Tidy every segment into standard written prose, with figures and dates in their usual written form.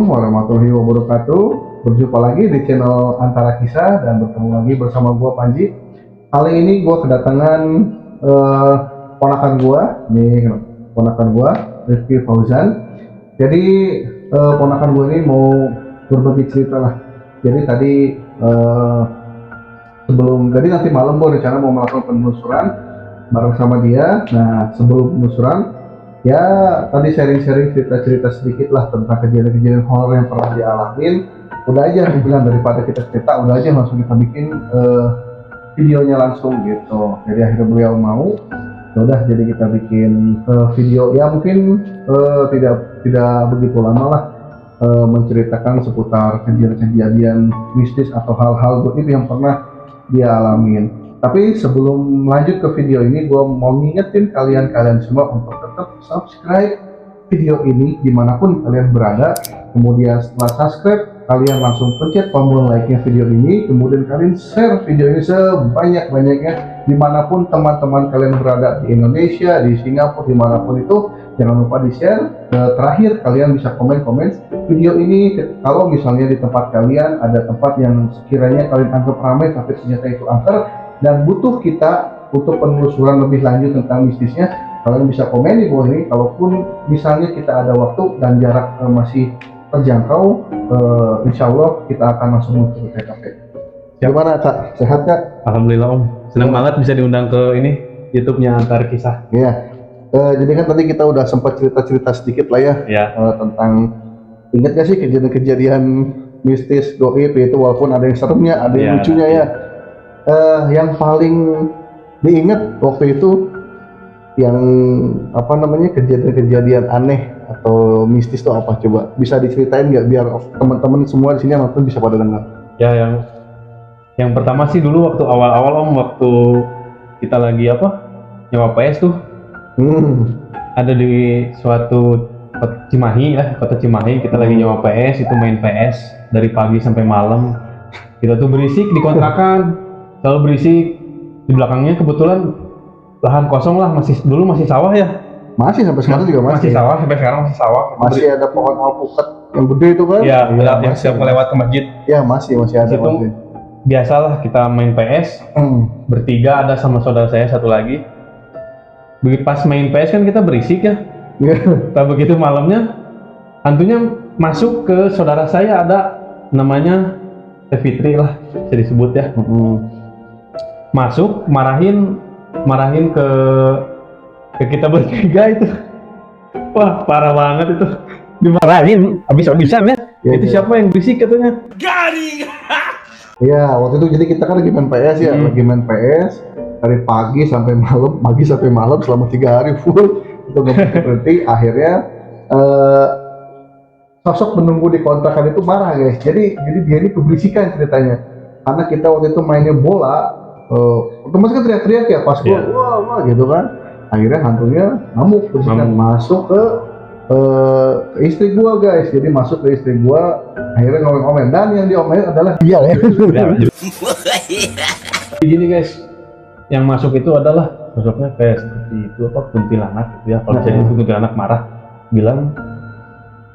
warahmatullahi wabarakatuh. Berjumpa lagi di channel Antara Kisah dan bertemu lagi bersama gua Panji. Kali ini gua kedatangan ponakan gua, nih ponakan gua Rifki Fauzan. Jadi ponakan gua ini mau berbagi cerita lah. Jadi tadi jadi nanti malam gua rencana mau melakukan penelusuran bareng sama dia. Nah, sebelum penelusuran ya tadi sharing-sharing cerita-cerita sedikit lah tentang kejadian-kejadian horor yang pernah dialamin. Udah aja aku bilang daripada kita cerita, udah aja langsung kita bikin videonya langsung gitu. Jadi akhirnya beliau mau, ya udah jadi kita bikin video ya mungkin tidak begitu lama lah, menceritakan seputar kejadian-kejadian mistis atau hal-hal itu yang pernah dia alamin. Tapi sebelum lanjut ke video ini, gue mau ngingetin kalian semua untuk tetap subscribe video ini dimanapun kalian berada. Kemudian setelah subscribe, kalian langsung pencet tombol like-nya video ini. Kemudian kalian share video ini sebanyak-banyaknya dimanapun teman-teman kalian berada, di Indonesia, di Singapura, dimanapun itu. Jangan lupa di-share. Terakhir, kalian bisa komen-komen video ini. Kalau misalnya di tempat kalian ada tempat yang sekiranya kalian anggap ramai tapi ternyata itu angker dan butuh kita untuk penelusuran lebih lanjut tentang mistisnya, kalian bisa komen di bawah ini. Kalaupun misalnya kita ada waktu dan jarak masih terjangkau, insya Allah kita akan langsung menuju ke TKP. Gimana Cak? Sehat Kak? Alhamdulillah Om, senang banget bisa diundang ke ini YouTube-nya Antara Kisah. Iya. Jadi kan tadi kita udah sempat cerita-cerita sedikit lah ya, tentang, ingat gak sih kejadian-kejadian mistis goib itu, walaupun ada yang seremnya, ada yang lucunya ya. Yang paling diingat waktu itu yang apa namanya, kejadian-kejadian aneh atau mistis itu apa, coba bisa diceritain nggak biar teman-teman semua di sini nonton bisa pada dengar. Ya, yang pertama sih dulu waktu awal-awal Om, waktu kita lagi nyewa PS tuh, ada di suatu kota Cimahi, kita lagi nyewa PS, itu main PS dari pagi sampai malam. Kita tuh berisik di kontrakan, selalu berisik. Di belakangnya kebetulan lahan kosong lah, dulu masih sawah ya. Masih sampai sekarang juga masih sawah, sampai sekarang masih sawah. Masih ada pohon alpukat yang gede itu kan? Iya, yang siap melewat ke masjid. Ya masih ada. Situ biasalah kita main PS, bertiga, ada sama saudara saya satu lagi. Begitu pas main PS kan kita berisik ya. Tapi begitu malamnya hantunya masuk ke saudara saya, ada namanya Teh Fitri lah bisa disebut ya. Masuk marahin ke kita bertiga itu. Wah, parah banget itu. Dimarahin habis-habisan ya. Itu siapa yang berisik katanya? Garing. Iya, waktu itu jadi kita kan lagi main PS ya, lagi main PS dari pagi sampai malam selama 3 hari full itu nggak berhenti. Akhirnya sosok menunggu di kontrakan itu marah guys. Jadi dia ini keberisikan ceritanya, karena kita waktu itu mainnya bola, otomatis kan teriak-teriak ya pas gua wah gitu kan. Akhirnya hantunya ngamuk masuk ke istri gua guys. Jadi masuk ke istri gua, akhirnya ngomel-ngomel, dan yang diomelin adalah dia ya. Gini guys, yang masuk itu adalah sosoknya kayak seperti itu, kuntilanak gitu ya. Kalau jadi itu kuntilanak marah, bilang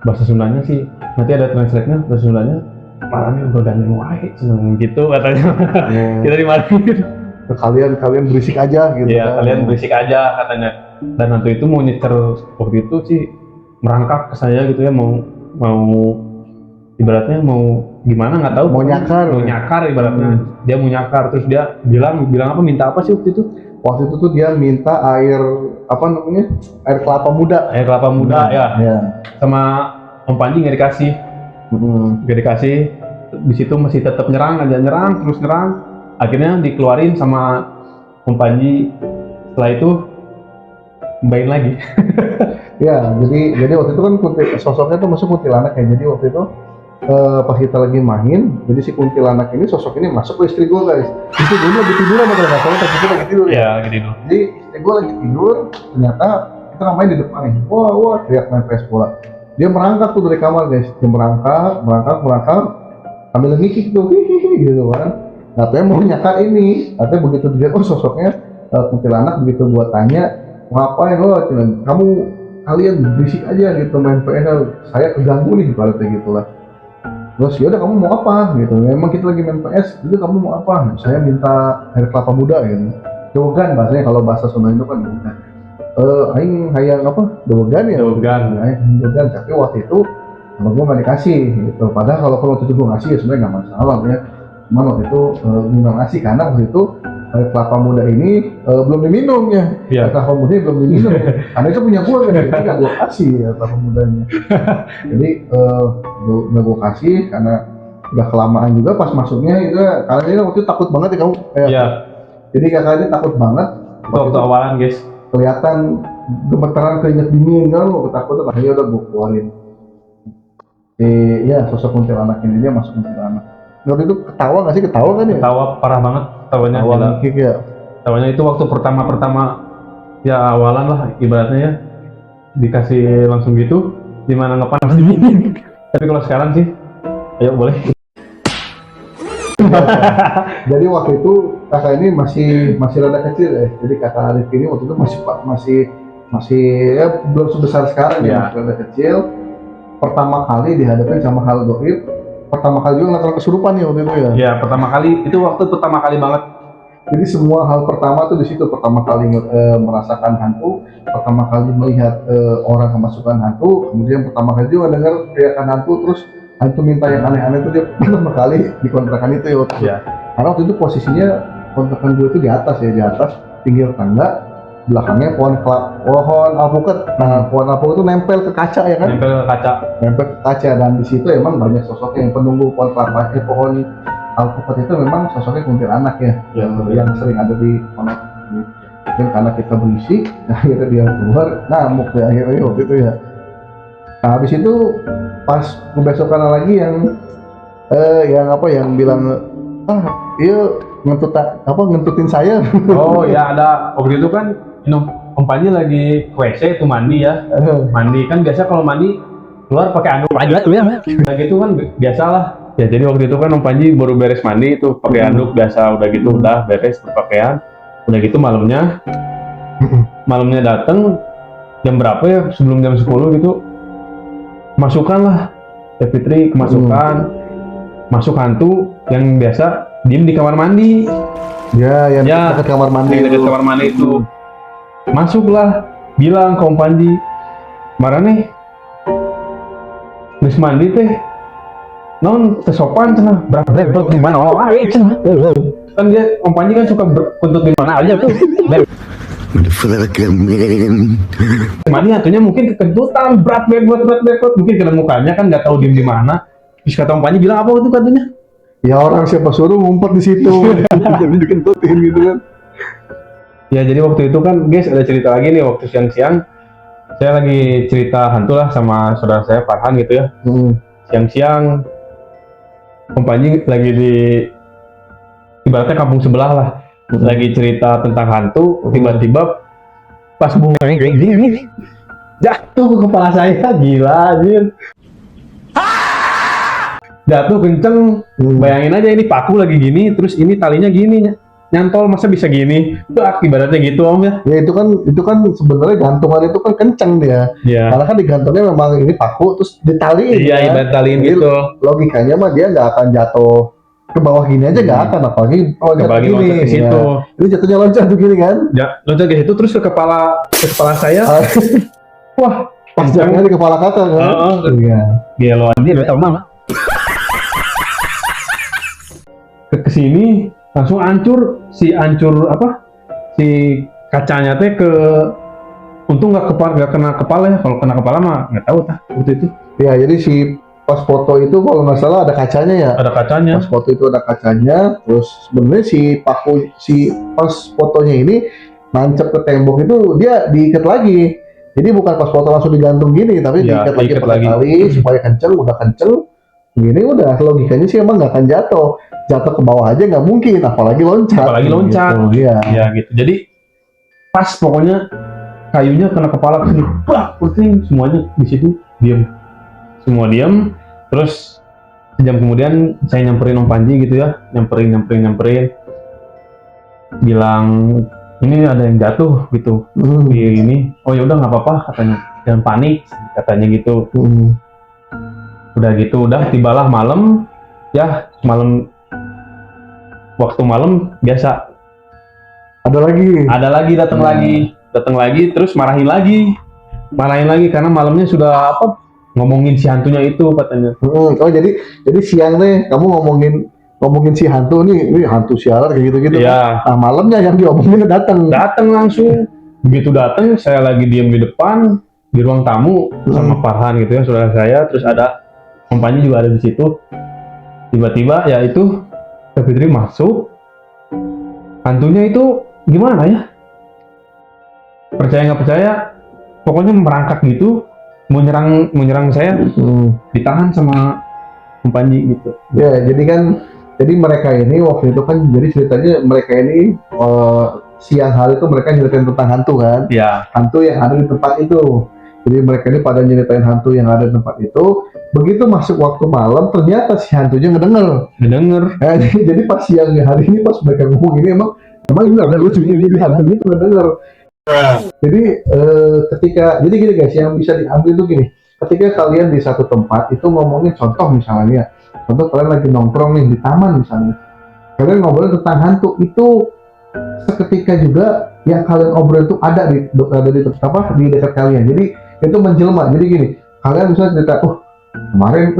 bahasa Sundanya sih, nanti ada translate-nya, bahasa Sundanya marahnya udah gandeng wae seneng gitu katanya. Kita dimarahin, kalian berisik aja gitu ya, kalian berisik aja katanya. Dan hantu itu mau nyecer waktu itu sih, merangkak ke saya gitu ya, mau ibaratnya mau gimana nggak tahu, mau nyakar ibaratnya. Dia mau nyakar, terus dia bilang apa, minta apa sih waktu itu tuh dia minta air kelapa muda ya. Sama Om Panji nggak dikasih. Di situ masih tetap nyerang, akhirnya dikeluarin sama Om Panji. Setelah itu kembali lagi. Ya, jadi waktu itu kan sosoknya tuh masuk kuntilanak ya. Jadi waktu itu pas kita lagi main, jadi si kuntilanak ini, sosok ini masuk ke istri gue guys. Istri gue lagi tidur sama kalau nggak salah, tapi kita lagi tidur ya. Lagi tidur. Jadi istri gue lagi tidur, ternyata kita main di depan nih. Wah, teriak main PS bola. Dia merangkak tuh dari kamar guys. Dia merangkak, sambil ngikik tuh, hihihi gitu kan. Katanya mau nyakar ini. Katanya begitu dilihat, sosoknya kuntilanak, begitu gua tanya, ngapain lo? Kamu kalian berisik aja gitu main PS, saya keganggu nih ibaratnya gitulah. Terus yaudah kamu mau apa gitu, memang kita lagi main PS, itu kamu mau apa? Saya minta air kelapa muda gitu. Dogan bahasanya, kalau bahasa Sunda itu kan dogan. Aing hayang apa? Dogan ya? Dogan. Aing dogan, tapi waktu itu sama gue nggak dikasih gitu. Padahal kalau waktu itu gue ngasih ya sebenarnya nggak masalah ya. Cuman waktu itu gue nggak ngasih karena waktu itu air kelapa muda ini belum diminum ya. Iya. Air kelapa muda belum diminum. Karena itu punya gue kan, jadi nggak gue kasih air kelapa mudanya. Jadi nggak gue kasih karena udah kelamaan juga pas masuknya itu. Kalian waktu itu takut banget ya kamu. Iya. Jadi kakaknya takut banget. Waktu awalan guys. Kelihatan gemeteran, keringet dingin kan, gue takut akhirnya udah gue keluarin. Ya sosok kuntilanak ini dia masuk kuntilanak. Waktu itu ketawa nggak sih? Ketawa kan ya? Ketawa parah banget, ketawanya Ketawa gila. ngikik ya. Ketawanya itu waktu pertama ya awalan lah ibaratnya ya, dikasih langsung gitu, gimana ngepanas. Tapi kalau sekarang sih, ayo boleh. Jadi waktu itu kakak ini masih rada kecil ya. Jadi kakak Arif ini waktu itu masih ya belum sebesar sekarang ya, masih rada kecil. Pertama kali dihadapin sama hal goib, pertama kali juga ngeliat kesurupan ya waktu itu ya. Ya pertama kali itu waktu pertama kali banget. Jadi semua hal pertama tuh di situ, pertama kali merasakan hantu, pertama kali melihat orang kemasukan hantu, kemudian pertama kali juga dengar teriakan hantu, terus hantu minta yang aneh-aneh itu dia pertama kali di kontrakan itu ya waktu itu. Karena waktu itu posisinya kontrakan gue itu di atas ya, di atas pinggir tangga, belakangnya pohon alpukat. Nah, pohon alpukat itu nempel ke kaca ya kan? Nempel ke kaca, dan di situ emang banyak sosoknya yang penunggu pohon alpukat itu memang sosoknya kuntilanak ya, yang sering ada di pondok. Mungkin karena kita berisik, akhirnya dia keluar, ngamuk ya akhirnya waktu itu ya. Nah habis itu pas kebesokan lagi yang bilang iya ngentutin saya. Oh ya, ada waktu itu kan Om Panji lagi ke WC itu mandi ya. Mandi kan biasa kalau mandi keluar pakai anduk aja tuh ya. Nah gitu kan biasalah. Ya jadi waktu itu kan Om Panji baru beres mandi itu pakai anduk biasa, udah gitu udah beres berpakaian. Udah gitu malamnya datang jam berapa ya, sebelum jam 10 gitu. Masukkan lah Teh Fitri, kemasukan. Masuk hantu yang biasa diem di kamar mandi. Ya, yang dekat kamar mandi. Dekat kamar mandi itu. Masuklah, bilang ke Om Panji, marane geus mandi teh non kesopan cenah, berapa di mana cenah. Kan dia Om Panji kan suka berkuntut di mana aja tuh. Mandi hantunya mungkin kekentutan, berat mungkin kena mukanya kan nggak tahu diem di mana. Terus kata Om Panji bilang apa itu katanya? Ya orang siapa suruh ngumpet di situ, jadi dikentutin gitu kan. Ya jadi waktu itu kan guys ada cerita lagi nih, waktu siang-siang saya lagi cerita hantu lah sama saudara saya Farhan gitu ya. Siang-siang Om Panji lagi di ibaratnya kampung sebelah lah, lagi cerita tentang hantu, tiba-tiba pas jatuh ke kepala saya, gila anjir. Jatuh kenceng, bayangin aja ini paku lagi gini, terus ini talinya gini nyantol, masa bisa gini? Bak, ibaratnya gitu Om ya. Ya itu kan sebenarnya gantungan itu kan kenceng dia. Iya. Karena kan digantungnya memang ini paku terus ditaliin. Iya, ibarat taliin gitu. Logikanya mah dia nggak akan jatuh ke bawah gini aja, nggak akan, apalagi loncat ke situ. Ya. Ini jatuhnya loncat begini kan? Ya, loncat ke situ terus ke kepala saya. Wah, pas jatuhnya di kepala kakak kan? Iya. Gelo dia udah tahu mah. Kesini langsung hancur si kacanya teh untung nggak kena kepala ya, kalau kena kepala mah nggak tahu waktu itu ya. Jadi si pas foto itu kalau nggak salah ada kacanya ya, ada kacanya. Pas foto itu ada kacanya, terus sebenarnya pas fotonya ini nancep ke tembok itu dia diikat lagi, jadi bukan pas foto langsung digantung gini, tapi diikat lagi pakai tali supaya kenceng. Udah kenceng gini, udah logikanya sih emang nggak akan jatuh ke bawah aja nggak mungkin, apalagi loncat gitu. Ya gitu. Jadi pas pokoknya kayunya kena kepala kesini, pusing semuanya di situ, semua diam. Terus sejam kemudian saya nyamperin Om Panji gitu ya, nyamperin, bilang ini ada yang jatuh gitu di ini. Oh ya udah nggak apa-apa katanya. jangan panik katanya gitu. Hmm. Udah tibalah malam ya, waktu malam biasa Ada lagi. datang lagi terus marahin lagi karena malamnya sudah apa, ngomongin si hantunya itu katanya. Oh jadi siang nih kamu ngomongin si hantu nih, ini hantu sialan kayak gitu-gitu. Iya. Nah malamnya yang diomongin datang. Langsung begitu datang saya lagi diem di depan di ruang tamu sama Farhan gitu ya, saudara saya, terus ada kompanya juga ada di situ. Tiba-tiba ya itu Teh Fitri masuk, hantunya itu gimana ya, percaya nggak percaya pokoknya merangkak gitu, mau nyerang saya, ditahan sama kompanyi gitu. Ya jadi mereka ini waktu itu kan, jadi ceritanya mereka ini siang hari itu mereka nyeritain tentang hantu kan, Ya. hantu yang ada di tempat itu. Jadi mereka ini pada nyeritain hantu yang ada di tempat itu. Begitu masuk waktu malam, ternyata si hantunya ngedenger. Jadi pas siang hari ini pas mereka ngomong ini emang ini ada lucunya, jadi hantunya itu ngedenger. Jadi jadi gini guys, yang bisa diambil itu gini. Ketika kalian di satu tempat itu ngomongin, contoh kalian lagi nongkrong nih di taman misalnya, kalian ngobrolin tentang hantu, itu seketika juga yang kalian obrol itu ada di dekat kalian. Jadi itu menjelma. Jadi gini, kalian bisa cerita, kemarin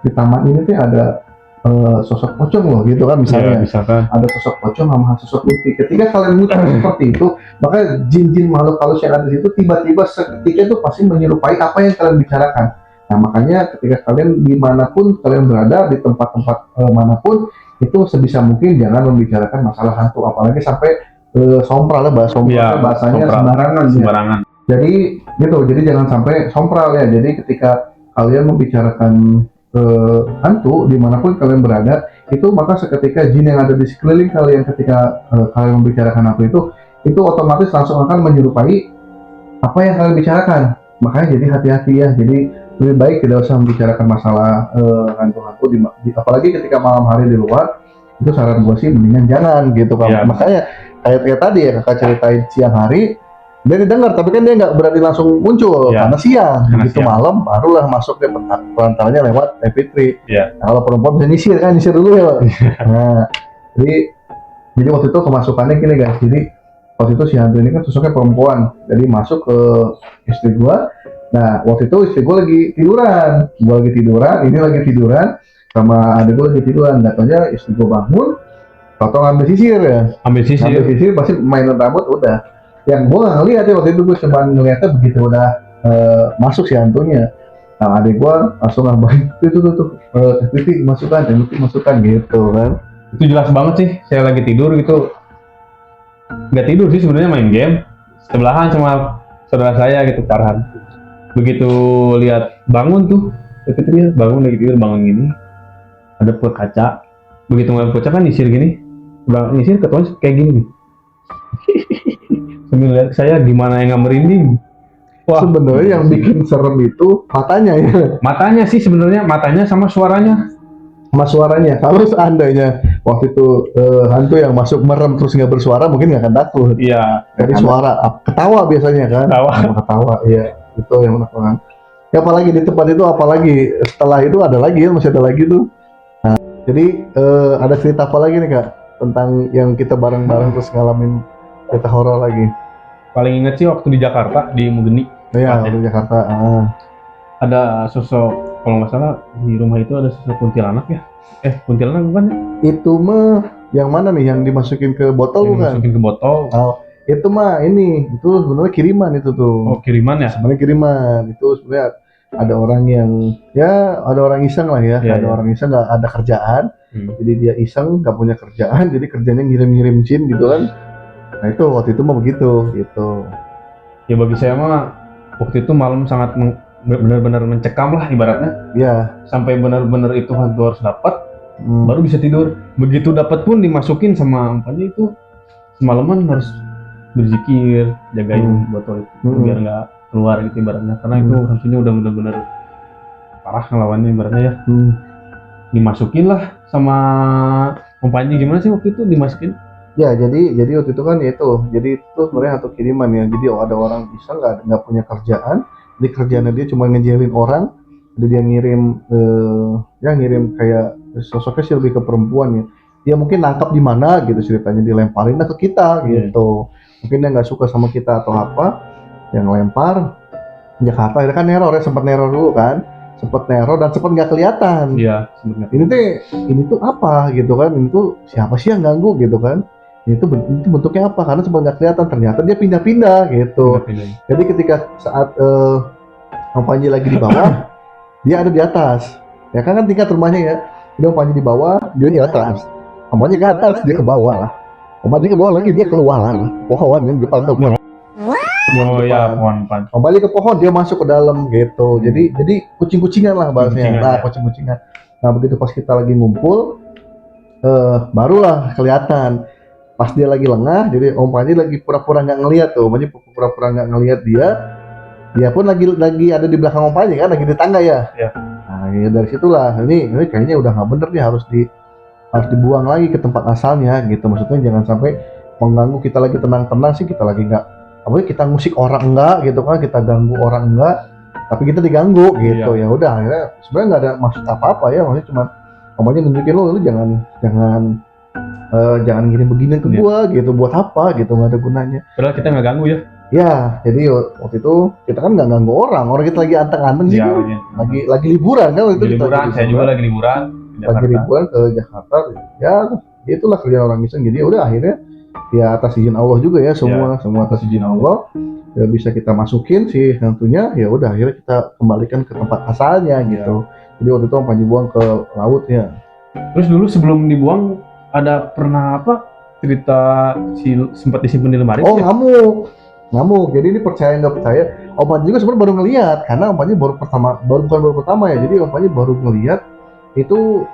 di taman ini tuh ada sosok pocong loh gitu kan misalnya. Ya, misalkan Ada sosok pocong sama sosok putih. Ketika kalian ngucap seperti itu, maka jin-jin makhluk halus yang ada di situ tiba-tiba seketika itu pasti menyerupai apa yang kalian bicarakan. Nah makanya ketika kalian dimanapun kalian berada, di tempat-tempat manapun, itu sebisa mungkin jangan membicarakan masalah hantu, apalagi sampai sompral ya, bahasanya sembarangan. Jadi gitu, jadi jangan sampai sompral ya. Jadi ketika kalian membicarakan hantu dimanapun kalian berada, itu maka seketika jin yang ada di sekeliling kalian ketika kalian membicarakan hantu itu otomatis langsung akan menyerupai apa yang kalian bicarakan. Makanya jadi hati-hati ya. Jadi lebih baik tidak usah membicarakan masalah hantu-hantu apalagi ketika malam hari di luar. Itu saran gue sih mendingan jangan gitu kan. Makanya kayak tadi ya kakak ceritain siang hari dia didengar, tapi kan dia nggak berani langsung muncul karena siang. Begitu malam barulah masuk dia perantaranya lewat Teh Fitri. Nah, kalau perempuan bisa nyisir dulu ya. Nah jadi waktu itu kemasukannya gini guys. Jadi waktu itu si hantu ini kan sosoknya perempuan, jadi masuk ke istri gua. Nah waktu itu istri gua lagi tiduran, ini lagi tiduran sama adik gua lagi tiduran. Datanya istri gua bangun, atau ngambil sisir pasti mainan rambut udah. Yang gue nggak ngeliat ya waktu itu, gue cuma ngeliatnya begitu udah masuk si hantunya. Nah adik gue langsung ngabarin, itu masukkan gitu kan. Itu jelas banget sih, saya lagi tidur gitu, nggak tidur sih sebenarnya, main game sebelahan sama saudara saya gitu, Farhan. Begitu lihat bangun tuh, Fitri bangun lagi tidur, bangun gini ada kaca, begitu ngeliat kaca kan nyisir gini, udah nyisir ketuanya kayak gini. Sambil lihat saya gimana yang nggak merinding. Wah, sebenarnya yang bikin serem itu matanya ya. Matanya sih sebenarnya, matanya sama suaranya. Kalau seandainya waktu itu hantu yang masuk merem terus nggak bersuara, mungkin nggak akan takut. Iya. Dari suara ketawa biasanya kan. Ketawa, iya itu yang menakutkan. Ya, apalagi di tempat itu, apalagi setelah itu ada lagi ya, masih ada lagi tuh. Nah, jadi ada cerita apa lagi nih kak tentang yang kita bareng-bareng terus ngalamin cerita horor lagi? Paling inget sih waktu di Jakarta, di Mugeni. Iya, di Jakarta. Ada sosok, kalau nggak salah di rumah itu ada sosok kuntilanak ya. Kuntilanak bukan ya? Itu mah yang mana nih, yang dimasukin ke botol bukan? Dimasukin ke botol. Oh, itu mah itu sebenarnya kiriman itu tuh. Oh, kiriman ya? Sebenarnya kiriman. Itu sebenarnya ada orang iseng lah ya. Ada orang iseng nggak ada kerjaan. Jadi dia iseng nggak punya kerjaan, jadi kerjanya ngirim-ngirim jin gitu kan. Nah itu waktu itu mah begitu gitu. Ya bagi saya mah waktu itu malam sangat benar-benar mencekam lah ibaratnya. Iya. Sampai benar-benar itu hantu harus dapat, baru bisa tidur. Begitu dapat pun dimasukin sama empatnya itu, semalaman harus berzikir, jagain botol itu biar nggak keluar gitu ibaratnya. Karena itu hantunya udah benar-benar parah ngelawannya ibaratnya ya. Dimasukin lah sama empatnya. Gimana sih waktu itu dimasukin? Ya, jadi waktu itu kan itu, jadi itu sebenarnya satu kiriman ya. Jadi ada orang bisa nggak punya kerjaan, jadi kerjaannya dia cuma ngejelin orang, jadi dia ngirim ya ngirim kayak sosoknya sih lebih ke perempuan ya. Dia mungkin nangkap di mana gitu ceritanya dilemparin ke kita gitu. Mungkin dia nggak suka sama kita atau apa, yang lempar Jakarta itu kan neror ya, sempat neror dulu kan, sempat neror dan sempat nggak kelihatan. Iya, sebenarnya. Ini tuh apa gitu kan, ini tuh siapa sih yang ganggu gitu kan, itu bentuknya apa, karena sempat nggak kelihatan, ternyata dia pindah-pindah gitu. Jadi ketika saat Om Panji lagi di bawah dia ada di atas ya kan tingkat rumahnya ya, dia Om Panji di bawah dia di atas, Om Panji ke atas dia ke bawah lah, Om Panji ke bawah lagi dia keluar pohon yang depan tuh. Oh ya, pohon. Kembali ke pohon, dia masuk ke dalam gitu. Jadi kucing-kucingan lah bahasanya. Nah, kucing-kucingan. Nah, begitu pas kita lagi ngumpul, barulah kelihatan. Pas dia lagi lengah, jadi Om Panji lagi pura-pura nggak ngelihat tuh. Om Panji pura-pura nggak ngelihat dia. Dia pun lagi ada di belakang Om Panji kan, lagi di tangga ya. Iya. Nah, ya dari situlah. Ini kayaknya udah nggak bener nih, harus dibuang lagi ke tempat asalnya gitu. Maksudnya jangan sampai mengganggu kita lagi tenang-tenang sih, kita lagi nggak. Apalagi kita musik orang enggak gitu kan, kita ganggu orang enggak, tapi kita diganggu gitu. Ya udah, akhirnya sebenarnya nggak ada maksud apa-apa ya, maksudnya cuma omongnya nunjukin lu jangan ngirim beginian ke gua gitu, buat apa gitu, nggak ada gunanya. Padahal kita nggak ganggu ya. Ya, jadi waktu itu kita kan nggak ganggu orang kita lagi anteng-anteng gitu, lagi liburan kan waktu itu. Liburan, saya juga lagi liburan. Lagi liburan ke Jakarta, ya itulah kerjaan orang iseng. Jadi udah akhirnya ya atas izin Allah juga ya, semua atas izin Allah ya bisa kita masukin sih tentunya. Ya udah akhirnya kita kembalikan ke tempat asalnya gitu. Jadi waktu itu Om Panji buang ke laut ya. Terus dulu sebelum dibuang ada pernah apa cerita sempat disimpan di lemari? Oh ngamuk. Jadi ini percaya nggak percaya, Om Panji juga sebenarnya baru ngelihat, karena Om Panji bukan baru pertama ya. Jadi Om Panji baru ngelihat itu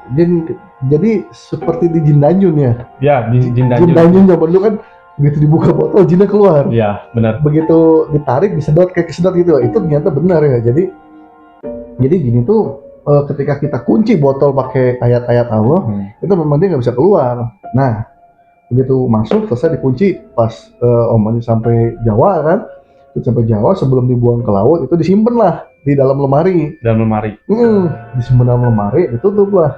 jadi seperti di Jin Danjun ya. Ya, di Jin Danjun. Jin Danjun zaman dulu kan begitu dibuka botol jinnya keluar. Iya, benar. Begitu ditarik disedot kayak kesedot gitu. Itu ternyata benar ya. Jadi jin itu ketika kita kunci botol pakai ayat-ayat Allah, itu memang dia nggak bisa keluar. Nah, begitu masuk selesai dikunci pas Om Panji sampai Jawa kan. Sampai Jawa sebelum dibuang ke laut itu disimpan lah di dalam lemari. Disimpan dalam lemari, ditutup lah.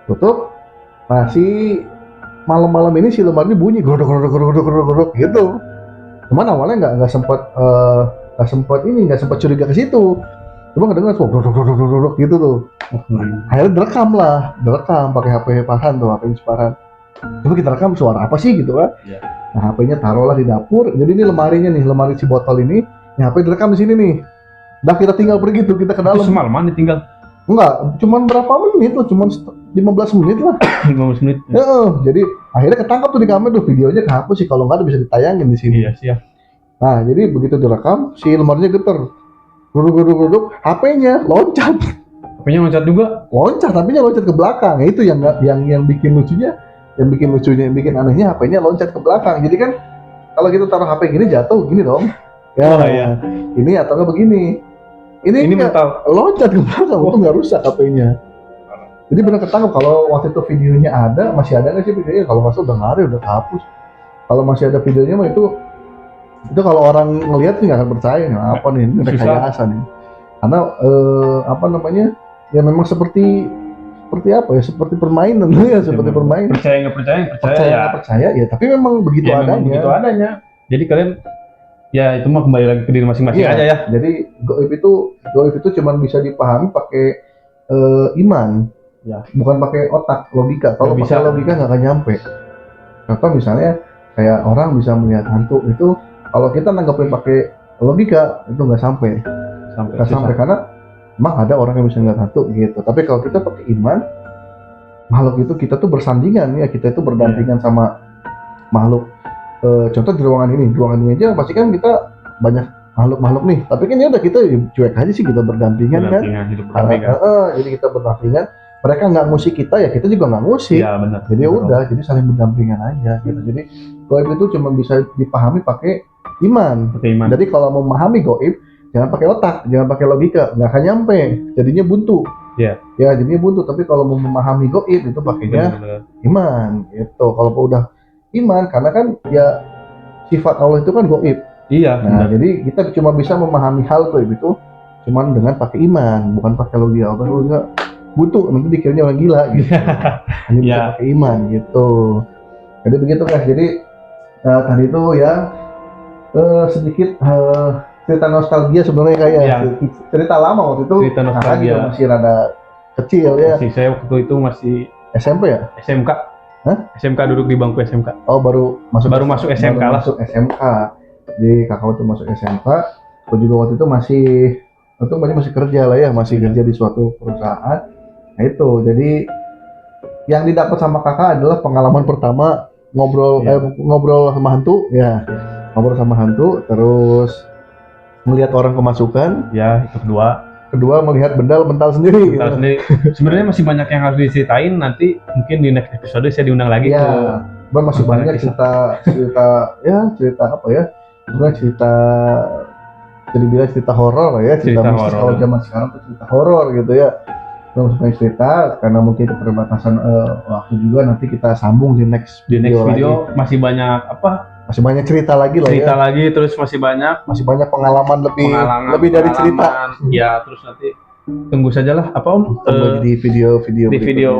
Tutup. Nah, malam-malam ini si lemari bunyi grodok gitu. Cuman awalnya nggak sempat curiga ke situ. Cuma kedengeran suara grodok gitu tuh. Akhirnya direkam pakai HP Farhan tuh, HP Farhan. Coba kita rekam suara apa sih gitu kan. Nah, HP-nya taruhlah di dapur. Jadi ini lemarinya nih, lemari si botol ini. Yang HP direkam di sini nih. Dah kita tinggal pergi tuh, kita ke dalam. Semalaman ditinggal? Enggak, cuman berapa menit lah, cuman 15 menit lah. 15 menit. Jadi akhirnya ketangkap tuh di kamera tuh, videonya kehapus sih, kalau nggak ada bisa ditayangin di sini. Iya, siap. Nah, jadi begitu direkam, si lemarinya geter. Guduk, HP-nya loncat. HP-nya loncat juga? Loncat, tapi loncat ke belakang. Itu yang bikin lucunya. Yang bikin anehnya HP-nya loncat ke belakang. Jadi kan kalau kita taruh HP gini jatuh gini dong. Ya. Ini atau enggak begini. Ini mental loncat ke belakang, itu nggak rusak HP-nya. Jadi benar ketangkap. Kalau waktu itu videonya ada, masih ada nggak sih videonya? Kalau nggak salah udah nggak ada, udah kehapus. Kalau masih ada videonya mah itu kalau orang ngelihat sih nggak akan percaya nih, apa nih, ini rekayasa nih. Karena ya memang seperti permainan ya, seperti permainan. Percaya nggak percaya ya, tapi memang begitu adanya. Jadi kalian ya itu mah kembali lagi ke diri masing-masing aja ya. Jadi goib itu cuma bisa dipahami pakai iman, ya, bukan pakai otak, logika. Kalau pakai logika nggak akan nyampe. Contoh misalnya kayak orang bisa melihat hantu itu, kalau kita nanggepin pakai logika itu nggak sampai karena emang ada orang yang bisa ngeliat hantu gitu. Tapi kalau kita pakai iman, makhluk itu kita tuh bersandingan ya, kita itu berdampingan sama makhluk. Contoh di ruangan ini aja pasti kan kita banyak makhluk nih. Tapi kan ya udah kita cuek aja sih, kita berdampingan kan. Jadi kita berdampingan. Mereka nggak ngusik kita ya, kita juga nggak ngusik. Ya, benar. Jadi udah, jadi saling berdampingan aja gitu. Jadi goib itu cuma bisa dipahami pakai iman. Jadi kalau mau memahami goib, jangan pakai otak, jangan pakai logika, nggak akan nyampe, jadinya buntu. Ya, jadinya buntu. Tapi kalau mau memahami goib itu pakainya iman. Itu kalau udah iman, karena kan ya sifat Allah itu kan gaib. Iya, Nah, benar. jadi kita cuma bisa memahami hal gaib itu cuman dengan pakai iman, bukan pakai logika. Kalau logika butuh nanti dikiranya orang gila gitu. Hanya bisa Ya. pakai iman gitu. Jadi begitu guys. Jadi tadi itu ya sedikit cerita nostalgia sebenarnya kayak Ya. cerita lama waktu itu. Cerita Kakak nostalgia. juga masih rada kecil ya. Masih saya waktu itu masih SMP ya? SMK. Hah? SMK, duduk di bangku SMK. Oh baru masuk SMK baru lah. masuk SMK. Jadi kakak waktu masuk SMK, aku juga waktu itu masih kerja lah ya, masih Iya. kerja di suatu perusahaan. Nah itu, jadi yang didapat sama kakak adalah pengalaman pertama ngobrol Iya. ngobrol sama hantu ya, ngobrol sama hantu, terus melihat orang kemasukan, Ya, itu kedua melihat bental sendiri. Bentar sendiri. Sebenarnya masih banyak yang harus diceritain, nanti mungkin di next episode saya diundang lagi ke Ya, masih Antara banyak kisah. cerita apa ya? Sebenarnya jadi bilang cerita horor lah ya, cerita Cerita mistis horor. kalau zaman sekarang tuh cerita horor gitu ya. Belum sempat cerita karena mungkin keterbatasan waktu juga, nanti kita sambung di next Di next video lagi. masih banyak Masih banyak cerita lagi lah cerita ya. lagi, terus masih banyak Masih banyak pengalaman lebih dari pengalaman. cerita. Ya, terus nanti tunggu sajalah apa Om? Tunggu di video-video Di berikutnya. video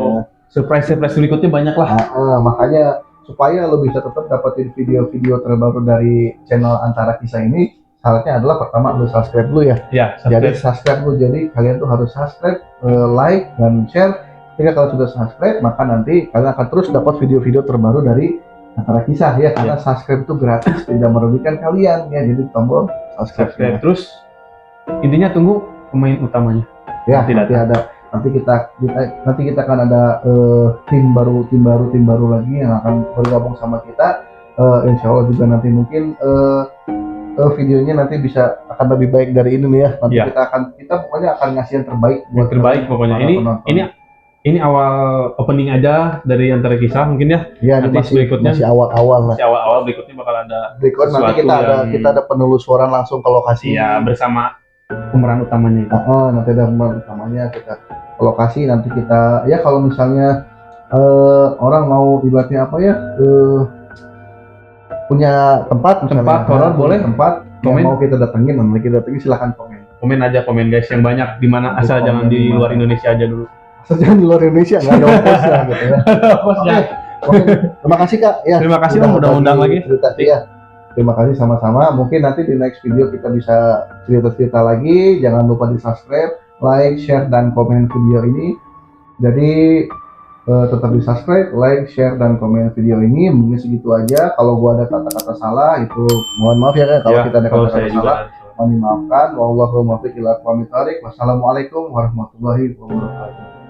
surprise berikutnya banyak lah. Makanya supaya lo bisa tetap dapetin video-video terbaru dari channel Antara Kisah ini, syaratnya adalah pertama lo subscribe dulu ya. Ya, Jadi subscribe. subscribe dulu, jadi kalian tuh harus subscribe, like dan share. Ketika kalian sudah subscribe, maka nanti kalian akan terus dapat video-video terbaru dari Antara Kisah ya, karena subscribe itu gratis, tidak merugikan kalian ya. Jadi tombol subscribe. Terus intinya tunggu pemain utamanya. Ya, Nanti nanti kita akan ada tim baru lagi yang akan bergabung sama kita. Insya Allah juga nanti mungkin videonya nanti bisa akan lebih baik dari ini nih ya. Nanti Ya. kita pokoknya akan ngasih yang terbaik Yang terbaik pokoknya. para penonton. Ini awal opening aja dari Antara Kisah mungkin ya. Ya, ini nanti berikutnya masih awal-awal lah. Masih awal-awal, berikutnya bakal ada Berikut nanti sesuatu kita ada penelusuran langsung ke lokasi. ya bersama pemeran utamanya itu. Nanti ada pemeran utamanya, kita ke lokasi, nanti kita ya kalau misalnya orang mau ibaratnya apa ya, punya tempat misalnya, horor boleh tempat komen. yang mau kita datengin, nanti kita datengin, silahkan komen. Komen guys yang banyak, di mana asal Komen jangan di di mana. luar Indonesia aja dulu. Asal jangan di luar Indonesia, nggak ada ongkosnya gitu ya. Bosnya. Oke, terima kasih Kak ya. Terima kasih Om, udah undang lagi. Cerita, ya. Terima kasih sama-sama. Mungkin nanti di next video kita bisa cerita-cerita lagi. Jangan lupa di subscribe, like, share, dan komen video ini. Jadi tetap di subscribe, like, share, dan komen video ini. Mungkin segitu aja. Kalau gua ada kata-kata salah, itu mohon maaf ya Kak. Kalau kita ada kalau kata-kata saya salah, juga mohon dimaafkan. Wallahu muwaffiq ila aqwamit thoriq. Wassalamualaikum warahmatullahi wabarakatuh.